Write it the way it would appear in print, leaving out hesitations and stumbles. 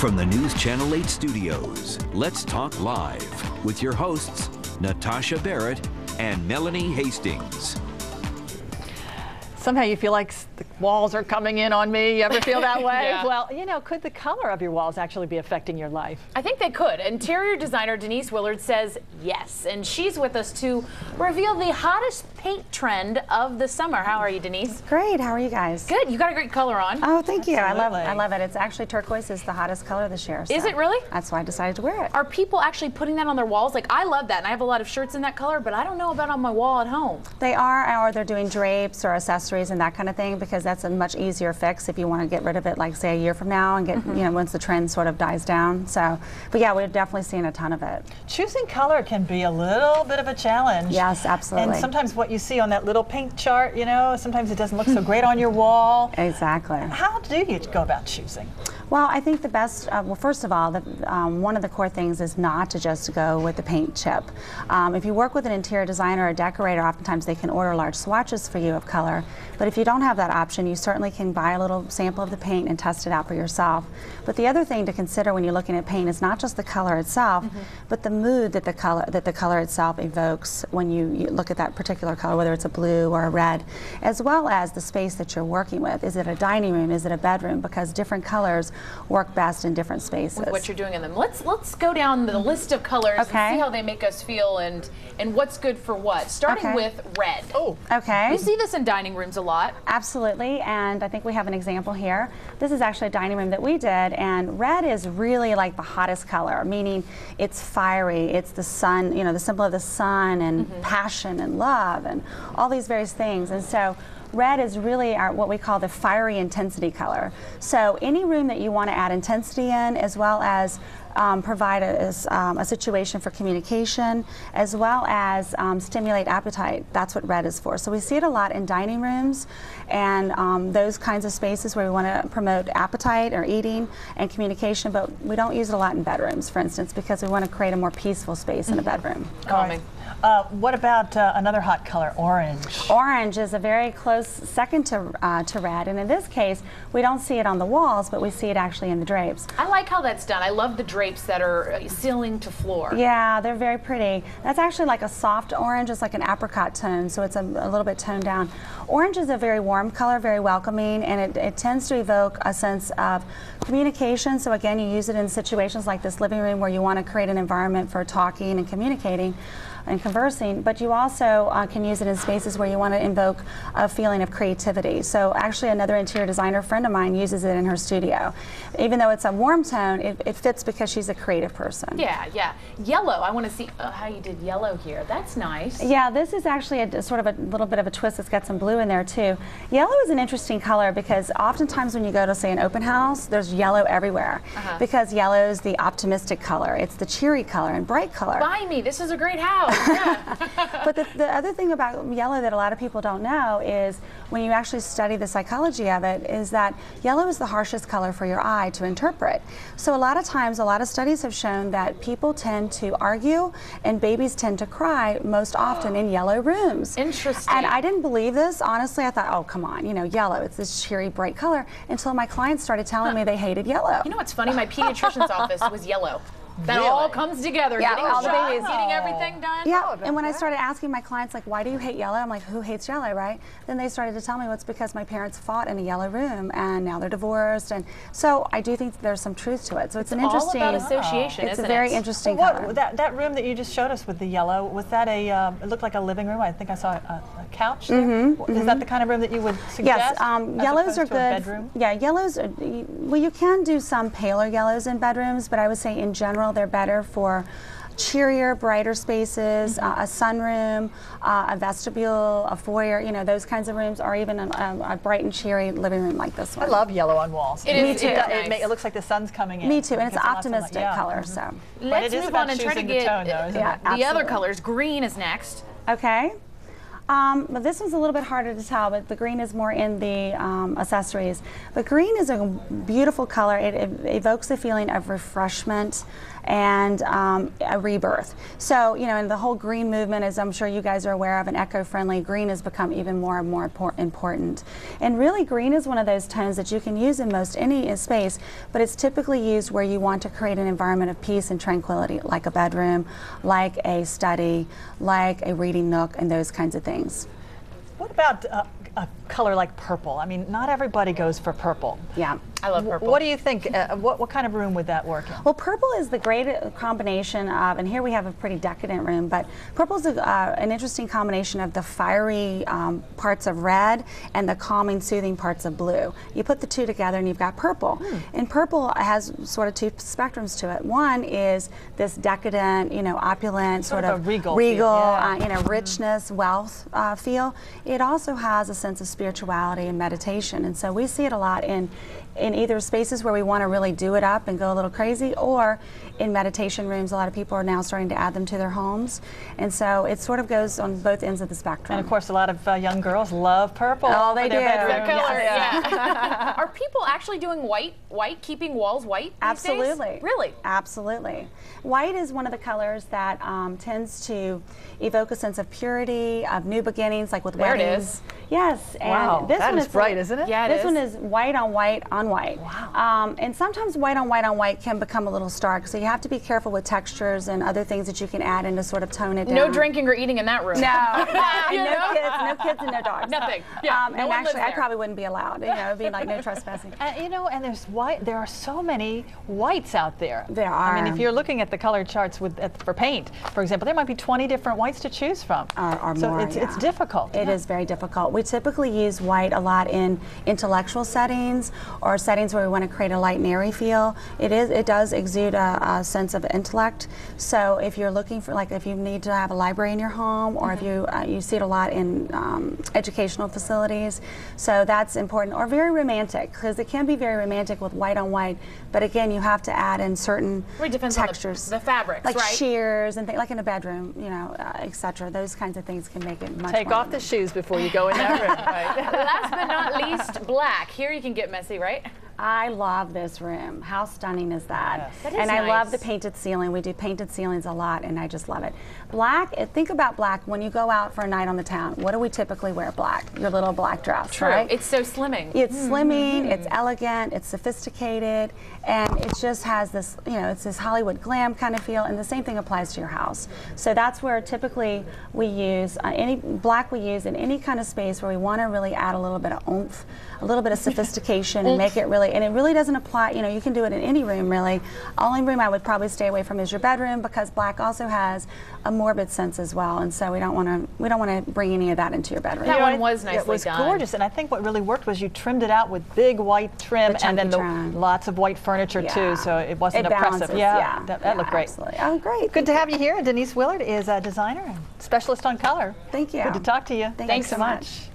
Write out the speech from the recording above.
From the News Channel 8 studios, let's talk live with your hosts, Natasha Barrett and Melanie Hastings. Somehow you feel like the walls are coming in on me. You ever feel that way? Yeah. Well, you know, could the color of your walls actually be affecting your life? I think they could. Interior designer Denise Willard says yes, and she's with us to reveal the hottest paint trend of the summer. How are you, Denise? Great. How are you guys? Good. You got a great color on. Oh, thank you. Absolutely. I love it. It's actually turquoise is the hottest color this year. Is it really? That's why I decided to wear it. Are people actually putting that on their walls? Like, I love that, and I have a lot of shirts in that color, but I don't know about on my wall at home. They are, or they're doing drapes or accessories and that kind of thing, because that's a much easier fix if you want to get rid of it, like say a year from now, and get you know, once the trend sort of dies down. So, but yeah, we're definitely seeing a ton of it. Choosing color can be a little bit of a challenge. Yes, absolutely. And sometimes what you see on that little paint chart, you know, sometimes it doesn't look so great on your wall. Exactly. How do you go about choosing? Well, I think the best, well, first of all, one of the core things is not to just go with the paint chip. If you work with an interior designer or a decorator, oftentimes they can order large swatches for you of color. But if you don't have that option, you certainly can buy a little sample of the paint and test it out for yourself. But the other thing to consider when you're looking at paint is not just the color itself, but the mood that the color itself evokes when you look at that particular color, whether it's a blue or a red, as well as the space that you're working with. Is it a dining room? Is it a bedroom? Because different colors work best in different spaces. With what you're doing in them. Let's go down the list of colors and see how they make us feel and what's good for what. Starting with red. Oh, okay. We see this in dining rooms a lot. Absolutely, and I think we have an example here. This is actually a dining room that we did, and red is really like the hottest color, meaning it's fiery, it's the sun, you know, the symbol of the sun and passion and love and all these various things. And so red is really what we call the fiery intensity color. So any room that you want to add intensity in, as well as provide a situation for communication, as well as stimulate appetite. That's what red is for. So we see it a lot in dining rooms and those kinds of spaces where we want to promote appetite or eating and communication, but we don't use it a lot in bedrooms, for instance, because we want to create a more peaceful space in a bedroom. Calming. What about another hot color, orange? Orange is a very close second to red, and in this case, we don't see it on the walls, but we see it actually in the drapes. I like how that's done. I love the drapes that are ceiling to floor. Yeah, they're very pretty. That's actually like a soft orange. It's like an apricot tone, so it's a little bit toned down. Orange is a very warm color, very welcoming, and it tends to evoke a sense of communication. So again, you use it in situations like this living room where you want to create an environment for talking and communicating and conversing, but you also can use it in spaces where you want to invoke a feeling of creativity. So actually another interior designer friend of mine uses it in her studio. Even though it's a warm tone, it fits because she's a creative person. Yeah, yeah. Yellow, I want to see how you did yellow here. That's nice. Yeah, this is actually a sort of a little bit of a twist. It's got some blue in there too. Yellow is an interesting color because oftentimes when you go to, say, an open house, there's yellow everywhere. Because yellow is the optimistic color. It's the cheery color and bright color. Buy me, this is a great house. Yeah. But the other thing about yellow that a lot of people don't know is when you actually study the psychology of it is that yellow is the harshest color for your eye to interpret. So a lot of times, a lot of studies have shown that people tend to argue and babies tend to cry most often in yellow rooms. Interesting. And I didn't believe this. Honestly, I thought, oh, come on, you know, yellow, it's this cheery, bright color, until my clients started telling me they hated yellow. You know what's funny? My pediatrician's office was yellow. That all comes together. Yeah, getting all the shots, babies. getting everything done. Yeah, and when I started asking my clients, like, why do you hate yellow? I'm like, who hates yellow, right? Then they started to tell me, well, it's because my parents fought in a yellow room, and now they're divorced. And so I do think there's some truth to it. So it's an interesting. All about association, It's isn't a very it? interesting Well, color. that room that you just showed us with the yellow, was that it looked like a living room? I think I saw a couch there. Is that the kind of room that you would suggest? Yes, yellows are to a good. bedroom? Yeah, yellows, well, you can do some paler yellows in bedrooms, but I would say in general they're better for cheerier, brighter spaces, a sunroom, a vestibule, a foyer, you know, those kinds of rooms, or even a bright and cheery living room like this one. I love yellow on walls. Me too. It looks like the sun's coming in. Me too, and it's an Lots of optimistic light. color, so. Let's it is move about on and try to choosing the get tone, though, isn't it? the other Absolutely. colors. Green is next. Okay. But this one's a little bit harder to tell, but the green is more in the accessories. But green is a beautiful color. It evokes the feeling of refreshment and a rebirth. So, you know, in the whole green movement, as I'm sure you guys are aware of, and eco-friendly, green has become even more and more important. And really, green is one of those tones that you can use in most any space, but it's typically used where you want to create an environment of peace and tranquility, like a bedroom, like a study, like a reading nook, and those kinds of things. What about a color like purple? I mean, not everybody goes for purple. Yeah. I love purple. What do you think? What kind of room would that work in? Well, purple is the great combination of, and here we have a pretty decadent room, but purple is an interesting combination of the fiery parts of red and the calming, soothing parts of blue. You put the two together and you've got purple. And purple has sort of two spectrums to it. One is this decadent, you know, opulent, sort of regal feel, you know, richness, wealth feel. It also has a sense of spirituality and meditation, and so we see it a lot in either spaces where we want to really do it up and go a little crazy, or in meditation rooms. A lot of people are now starting to add them to their homes, and so it sort of goes on both ends of the spectrum. And of course, a lot of young girls love purple. Oh, they do. Their Color, yes. yeah. Are people actually doing white, keeping walls white these Absolutely. days? Really? Absolutely. White is one of the colors that tends to evoke a sense of purity, of new beginnings, like with There weddings. it is. Yes. And Wow, this that one is bright, isn't it? Yeah, it This is. one is white on white on white. Wow. And sometimes white on white on white can become a little stark, so you have to be careful with textures and other things that you can add in to sort of tone it down. No drinking or eating in that room. No, and You know? no kids and no dogs. Nothing. Yeah, no and one actually, lives I there. probably wouldn't be allowed. You know, it'd be like no trespassing. You know, and there's white. There are so many whites out there. There I mean, are. if you're looking at the color charts for paint, for example, there might be 20 different whites to choose from. Or so more, it's yeah. difficult. It is very difficult. We typically use white a lot in intellectual settings or settings where we want to create a light and airy feel. It does exude a sense of intellect. So if you're looking for, like, if you need to have a library in your home, or if you see it a lot in educational facilities, so that's important. Or very romantic, because it can be very romantic with white on white. But again, you have to add in certain It depends textures, on the fabrics, like right? sheers and things, like in a bedroom, you know, etc. Those kinds of things can make it much Take more off the shoes before you go in that room. Right? Last but not least, black. Here you can get messy, right? I love this room. How stunning is that? Yes. That is And I love nice. the painted ceiling. We do painted ceilings a lot, and I just love it. Black, think about black. When you go out for a night on the town, what do we typically wear? Black. Your little black dress, True. right? It's so slimming. It's slimming, it's elegant, it's sophisticated, and it just has this, you know, it's this Hollywood glam kind of feel, and the same thing applies to your house. So that's where typically we use, any black we use in any kind of space where we want to really add a little bit of oomph, a little bit of sophistication, and make it really, and it really doesn't apply, you know, you can do it in any room really. Only room I would probably stay away from is your bedroom, because black also has a morbid sense as well, and so we don't want to bring any of that into your bedroom. That You know, one was nicely It was done. gorgeous, and I think what really worked was you trimmed it out with big white trim The and then chunky trim. lots of white furniture Yeah. too, so it wasn't It oppressive. balances, Yeah, that looked great. Absolutely. Oh, great. Good to have you here. Denise Willard is a designer and specialist on color. Thank you. Good to talk to you. Thank you Thanks so so much. much.